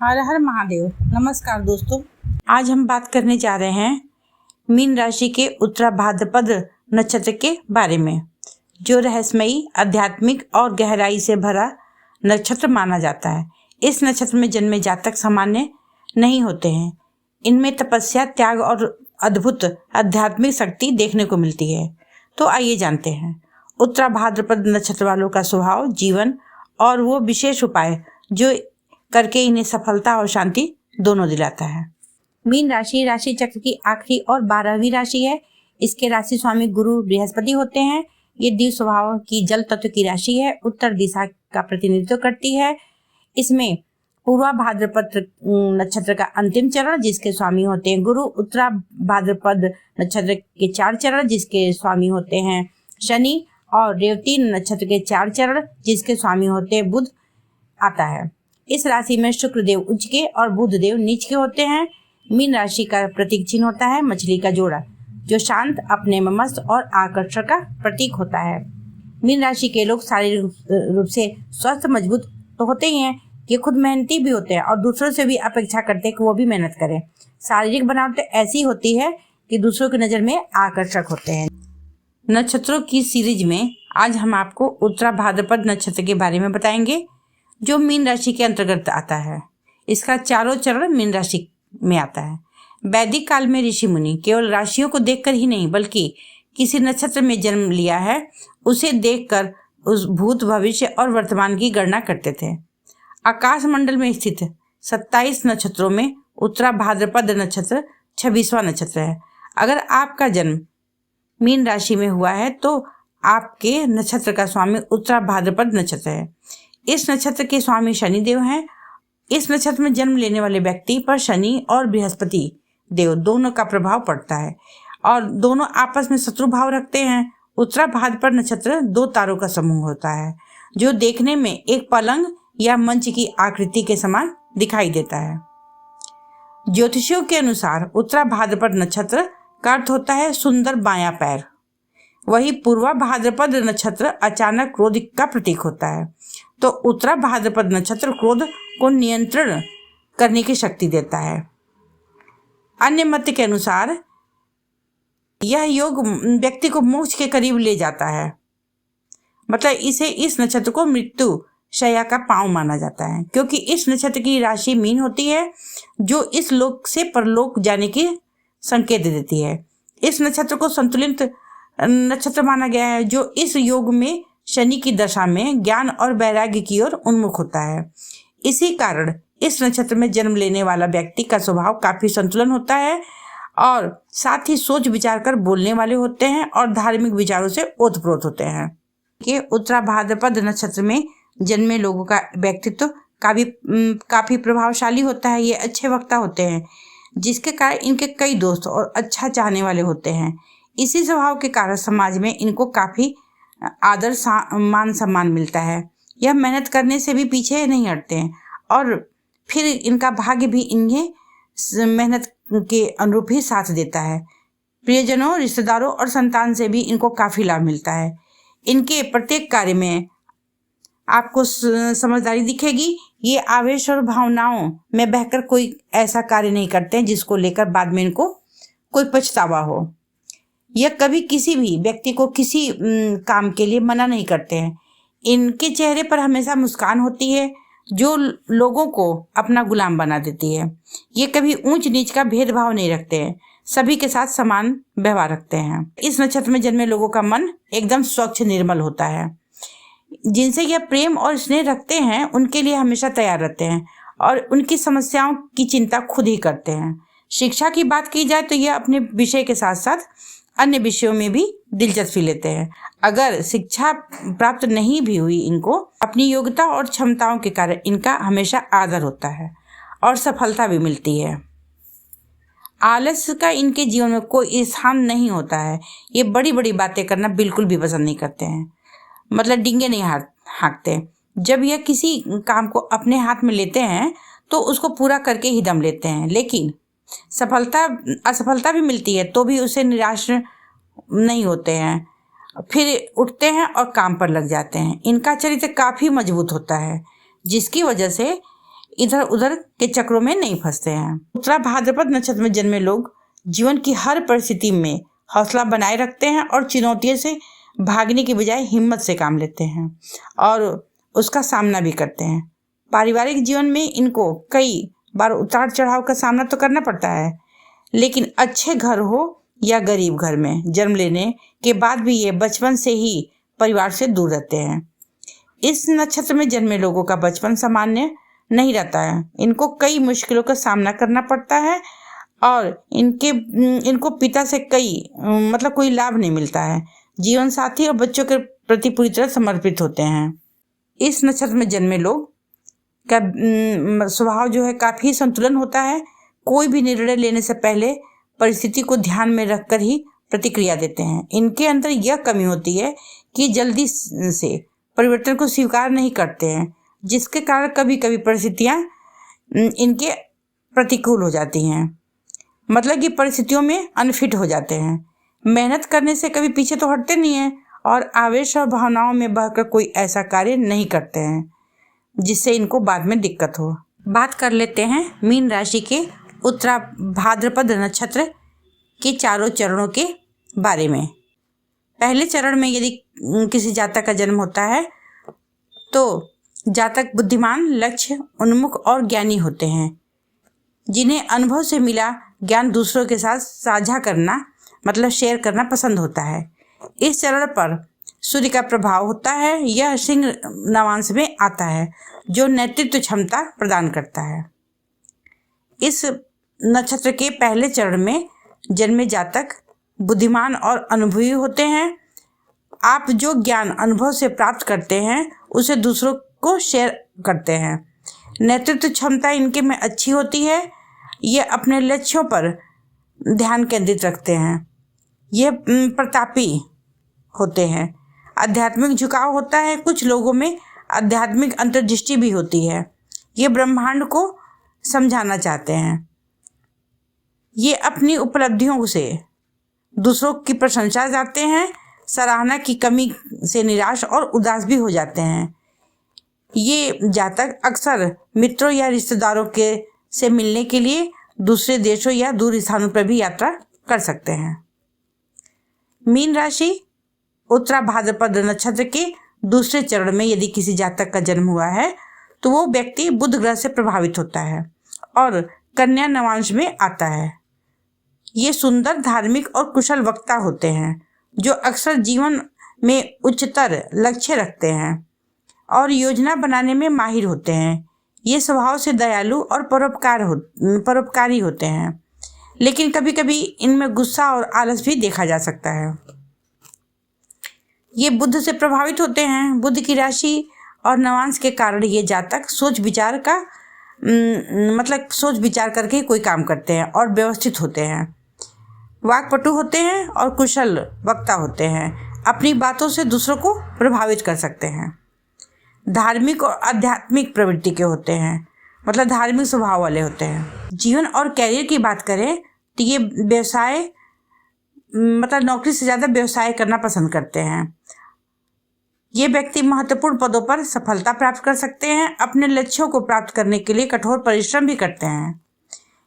हर हर महादेव। नमस्कार दोस्तों, आज हम बात करने जा रहे हैं मीन राशि के उत्तरा भाद्रपद नक्षत्र के बारे में, जो रहस्यमयी, आध्यात्मिक और गहराई से भरा नक्षत्र माना जाता है। इस नक्षत्र में जन्मे जातक सामान्य नहीं होते हैं। इनमें तपस्या, त्याग और अद्भुत आध्यात्मिक शक्ति देखने को मिलती है। तो आइए जानते हैं उत्तरा भाद्रपद नक्षत्र वालों का स्वभाव, जीवन और वो विशेष उपाय जो करके इन्हें सफलता और शांति दोनों दिलाता है। मीन राशि राशि चक्र की आखिरी और 12वीं राशि है। इसके राशि स्वामी गुरु बृहस्पति होते हैं। ये द्विज स्वभाव की जल तत्व की राशि है। उत्तर दिशा का प्रतिनिधित्व करती है। इसमें पूर्वा भाद्रपद नक्षत्र का अंतिम चरण जिसके स्वामी होते हैं गुरु, उत्तरा भाद्रपद नक्षत्र के 4 चरण जिसके स्वामी होते हैं शनि, और रेवती नक्षत्र के 4 चरण जिसके स्वामी होते हैं बुध आता है। इस राशि में शुक्र देव उच्च के और बुध देव नीच के होते हैं। मीन राशि का प्रतीक चिन्ह होता है मछली का जोड़ा, जो शांत, अपने में मस्त और आकर्षण का प्रतीक होता है। मीन राशि के लोग शारीरिक रूप से स्वस्थ, मजबूत तो होते ही हैं। ये खुद मेहनती भी होते हैं और दूसरों से भी अपेक्षा करते हैं कि वो भी मेहनत करें। शारीरिक बनावट ऐसी होती है कि दूसरों की नज़र में आकर्षक होते हैं। नक्षत्रों की सीरीज में आज हम आपको उत्तरा भाद्रपद नक्षत्र के बारे में बताएंगे, जो मीन राशि के अंतर्गत आता है। इसका 4 चरण मीन राशि में आता है। वैदिक काल में ऋषि मुनि केवल राशियों को देखकर ही नहीं, बल्कि किसी नक्षत्र में जन्म लिया है उसे देखकर उस भूत, भविष्य और वर्तमान की गणना करते थे। आकाश मंडल में स्थित 27 नक्षत्रों में उत्तरा भाद्रपद नक्षत्र 26वां नक्षत्र है। अगर आपका जन्म मीन राशि में हुआ है तो आपके नक्षत्र का स्वामी उत्तरा भाद्रपद नक्षत्र है। इस नक्षत्र के स्वामी शनि देव हैं। इस नक्षत्र में जन्म लेने वाले व्यक्ति पर शनि और बृहस्पति देव दोनों का प्रभाव पड़ता है और दोनों आपस में शत्रु भाव रखते हैं। उत्तरा भाद्रपद नक्षत्र 2 तारों का समूह होता है, जो देखने में एक पलंग या मंच की आकृति के समान दिखाई देता है। ज्योतिषियों के अनुसार उत्तरा भाद्रपद नक्षत्र का अर्थ होता है सुंदर बायां पैर। वही पूर्वा भाद्रपद नक्षत्र अचानक क्रोध का प्रतीक होता है। तो उत्तरा भाद्रपद नक्षत्र क्रोध को नियंत्रण करने की शक्ति देता है। अन्य मत के अनुसार यह योग व्यक्ति को मोक्ष के करीब ले जाता है। मतलब इस नक्षत्र को मृत्यु शैया का पांव माना जाता है, क्योंकि इस नक्षत्र की राशि मीन होती है, जो इस लोक से परलोक जाने की संकेत देती है। इस नक्षत्र को संतुलित नक्षत्र माना गया है, जो इस योग में शनि की दशा में ज्ञान और वैराग्य की ओर उन्मुख होता है। इसी कारण इस नक्षत्र में जन्म लेने वाला व्यक्ति का स्वभाव काफी संतुलन होता है और साथ ही सोच विचार कर बोलने वाले होते हैं और धार्मिक विचारों से ओतप्रोत होते हैं। कि उत्तरा भाद्रपद नक्षत्र में जन्मे लोगों का व्यक्तित्व काफी प्रभावशाली होता है। ये अच्छे वक्ता होते हैं, जिसके कारण इनके कई दोस्त और अच्छा चाहने वाले होते हैं। इसी स्वभाव के कारण समाज में इनको काफी आदर, मान सम्मान मिलता है। यह मेहनत करने से भी पीछे नहीं हटते हैं और फिर इनका भाग्य भी इन्हें मेहनत के अनुरूप ही साथ देता है। प्रियजनों, रिश्तेदारों और संतान से भी इनको काफी लाभ मिलता है। इनके प्रत्येक कार्य में आपको समझदारी दिखेगी। ये आवेश और भावनाओं में बहकर कोई ऐसा कार्य नहीं करते हैं जिसको लेकर बाद में इनको कोई पछतावा हो। यह कभी किसी भी व्यक्ति को किसी काम के लिए मना नहीं करते हैं। इनके चेहरे पर हमेशा मुस्कान होती है, जो लोगों को अपना गुलाम बना देती है। ये कभी ऊंच नीच का भेदभाव नहीं रखते हैं, सभी के साथ समान व्यवहार रखते हैं। इस नक्षत्र में जन्मे लोगों का मन एकदम स्वच्छ, निर्मल होता है। जिनसे यह प्रेम और स्नेह रखते हैं उनके लिए हमेशा तैयार रहते हैं और उनकी समस्याओं की चिंता खुद ही करते हैं। शिक्षा की बात की जाए तो यह अपने विषय के साथ साथ अन्य विषयों में भी दिलचस्पी लेते हैं। अगर शिक्षा प्राप्त नहीं भी हुई, इनको अपनी योग्यता और क्षमताओं के कारण इनका हमेशा आदर होता है और सफलता भी मिलती है। आलस्य का इनके जीवन में कोई स्थान नहीं होता है। ये बड़ी बड़ी बातें करना बिल्कुल भी पसंद नहीं करते हैं, मतलब डींगे नहीं हाँकते। जब यह किसी काम को अपने हाथ में लेते हैं तो उसको पूरा करके ही दम लेते हैं, लेकिन असफलता भी मिलती है तो भी उसे निराश नहीं होते हैं। फिर उठते हैं और काम पर लग जाते हैं। इनका चरित्र काफ़ी मजबूत होता है, जिसकी वजह से इधर उधर के चक्रों में नहीं फंसते हैं। उत्तरा भाद्रपद नक्षत्र में जन्मे लोग जीवन की हर परिस्थिति में हौसला बनाए रखते हैं और चुनौतियों से भागने की बजाय हिम्मत से काम लेते हैं और उसका सामना भी करते हैं। पारिवारिक जीवन में इनको कई बार उतार चढ़ाव का सामना तो करना पड़ता है, लेकिन अच्छे घर हो या गरीब घर में जन्म लेने के बाद भी ये बचपन से ही परिवार से दूर रहते हैं। इस नक्षत्र में जन्मे लोगों का बचपन सामान्य नहीं रहता है। इनको कई मुश्किलों का सामना करना पड़ता है और इनको पिता से कोई लाभ नहीं मिलता है। जीवन साथी और बच्चों के प्रति पूरी तरह समर्पित होते हैं। इस नक्षत्र में जन्मे लोग का स्वभाव जो है काफ़ी संतुलन होता है। कोई भी निर्णय लेने से पहले परिस्थिति को ध्यान में रखकर ही प्रतिक्रिया देते हैं। इनके अंदर यह कमी होती है कि जल्दी से परिवर्तन को स्वीकार नहीं करते हैं, जिसके कारण कभी कभी परिस्थितियाँ इनके प्रतिकूल हो जाती हैं, मतलब कि परिस्थितियों में अनफिट हो जाते हैं। मेहनत करने से कभी पीछे तो हटते नहीं हैं और आवेश और भावनाओं में बहकर कोई ऐसा कार्य नहीं करते हैं जिससे इनको बाद में दिक्कत हो। बात कर लेते हैं मीन राशि के उत्तरा भाद्रपद नक्षत्र के चारों चरणों के बारे में। पहले चरण में यदि किसी जातक का जन्म होता है तो जातक बुद्धिमान, लक्ष्य उन्मुख और ज्ञानी होते हैं, जिन्हें अनुभव से मिला ज्ञान दूसरों के साथ साझा करना मतलब शेयर करना पसंद होता है। इस चरण पर सूर्य का प्रभाव होता है। यह सिंह नवांश में आता है जो नेतृत्व क्षमता प्रदान करता है। इस नक्षत्र के पहले चरण में जन्मे जातक बुद्धिमान और अनुभवी होते हैं। आप जो ज्ञान अनुभव से प्राप्त करते हैं उसे दूसरों को शेयर करते हैं। नेतृत्व क्षमता इनके में अच्छी होती है। ये अपने लक्ष्यों पर ध्यान केंद्रित रखते हैं। ये प्रतापी होते हैं। आध्यात्मिक झुकाव होता है। कुछ लोगों में आध्यात्मिक अंतर्दृष्टि भी होती है। ये ब्रह्मांड को समझाना चाहते हैं। ये अपनी उपलब्धियों से दूसरों की प्रशंसा करते हैं। सराहना की कमी से निराश और उदास भी हो जाते हैं। ये जातक अक्सर मित्रों या रिश्तेदारों के से मिलने के लिए दूसरे देशों या दूर स्थानों पर भी यात्रा कर सकते हैं। मीन राशि उत्तरा भाद्रपद नक्षत्र के दूसरे चरण में यदि किसी जातक का जन्म हुआ है तो वो व्यक्ति बुध ग्रह से प्रभावित होता है और कन्या नवांश में आता है। ये सुंदर, धार्मिक और कुशल वक्ता होते हैं जो अक्सर जीवन में उच्चतर लक्ष्य रखते हैं और योजना बनाने में माहिर होते हैं। ये स्वभाव से दयालु और परोपकारी होते हैं, लेकिन कभी कभी इनमें गुस्सा और आलस भी देखा जा सकता है। ये बुध से प्रभावित होते हैं। बुध की राशि और नवांश के कारण ये जातक सोच विचार करके कोई काम करते हैं और व्यवस्थित होते हैं। वाक्पटु होते हैं और कुशल वक्ता होते हैं। अपनी बातों से दूसरों को प्रभावित कर सकते हैं। धार्मिक और आध्यात्मिक प्रवृत्ति के होते हैं, मतलब धार्मिक स्वभाव वाले होते हैं। जीवन और कैरियर की बात करें तो ये व्यवसाय नौकरी से ज़्यादा व्यवसाय करना पसंद करते हैं। ये व्यक्ति महत्वपूर्ण पदों पर सफलता प्राप्त कर सकते हैं। अपने लक्ष्यों को प्राप्त करने के लिए कठोर परिश्रम भी करते हैं।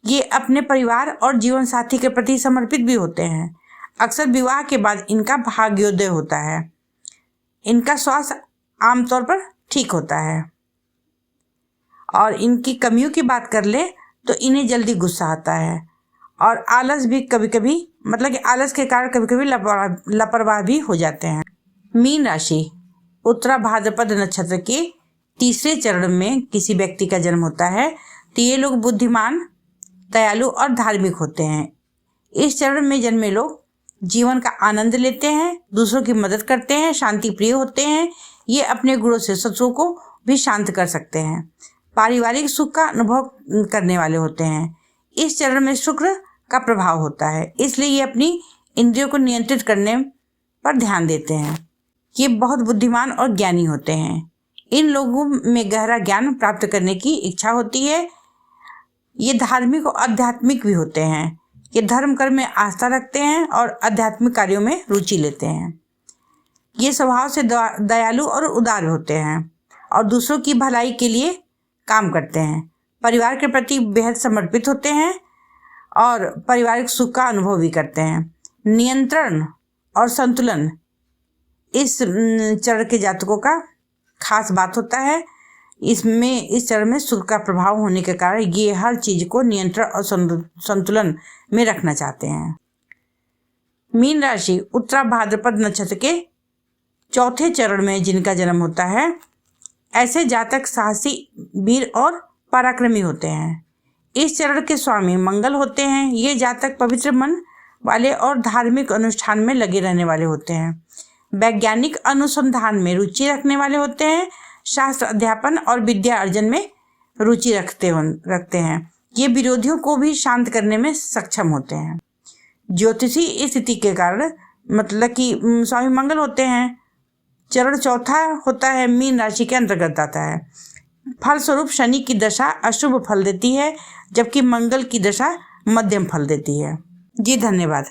ये अपने परिवार और जीवन साथी के प्रति समर्पित भी होते हैं। अक्सर विवाह के बाद इनका भाग्योदय होता है। इनका स्वास्थ्य आमतौर पर ठीक होता है और इनकी कमियों की बात कर ले तो इन्हें जल्दी गुस्सा आता है और आलस भी कभी-कभी आलस के कारण कभी-कभी लापरवाह भी हो जाते हैं। मीन राशि उत्तरा भाद्रपद नक्षत्र के तीसरे चरण में किसी व्यक्ति का जन्म होता है तो ये लोग बुद्धिमान, दयालु और धार्मिक होते हैं। इस चरण में जन्मे लोग जीवन का आनंद लेते हैं, दूसरों की मदद करते हैं, शांति प्रिय होते हैं। ये अपने गुणों से शत्रुओं को भी शांत कर सकते हैं। पारिवारिक सुख का अनुभव करने वाले होते हैं। इस चरण में शुक्र का प्रभाव होता है, इसलिए ये अपनी इंद्रियों को नियंत्रित करने पर ध्यान देते हैं। ये बहुत बुद्धिमान और ज्ञानी होते हैं। इन लोगों में गहरा ज्ञान प्राप्त करने की इच्छा होती है। ये धार्मिक और आध्यात्मिक भी होते हैं। ये धर्म कर्म में आस्था रखते हैं और आध्यात्मिक कार्यों में रुचि लेते हैं। ये स्वभाव से दयालु और उदार होते हैं और दूसरों की भलाई के लिए काम करते हैं। परिवार के प्रति बेहद समर्पित होते हैं और पारिवारिक सुख का अनुभव भी करते हैं। नियंत्रण और संतुलन इस चरण के जातकों का खास बात होता है। इस चरण में शुक्र का प्रभाव होने के कारण ये हर चीज को नियंत्रण और संतुलन में रखना चाहते हैं। मीन राशि उत्तरा भाद्रपद नक्षत्र के चौथे चरण में जिनका जन्म होता है, ऐसे जातक साहसी, वीर और पराक्रमी होते हैं। इस चरण के स्वामी मंगल होते हैं। ये जातक पवित्र मन वाले और धार्मिक अनुष्ठान में लगे रहने वाले होते हैं। वैज्ञानिक अनुसंधान में रुचि रखने वाले होते हैं। शास्त्र अध्यापन और विद्या अर्जन में रुचि रखते हैं। ये विरोधियों को भी शांत करने में सक्षम होते हैं। ज्योतिषी स्थिति के कारण मतलब कि स्वामी मंगल होते हैं। चरण चौथा होता है, मीन राशि के अंतर्गत आता है। फलस्वरूप शनि की दशा अशुभ फल देती है, जबकि मंगल की दशा मध्यम फल देती है। जी धन्यवाद।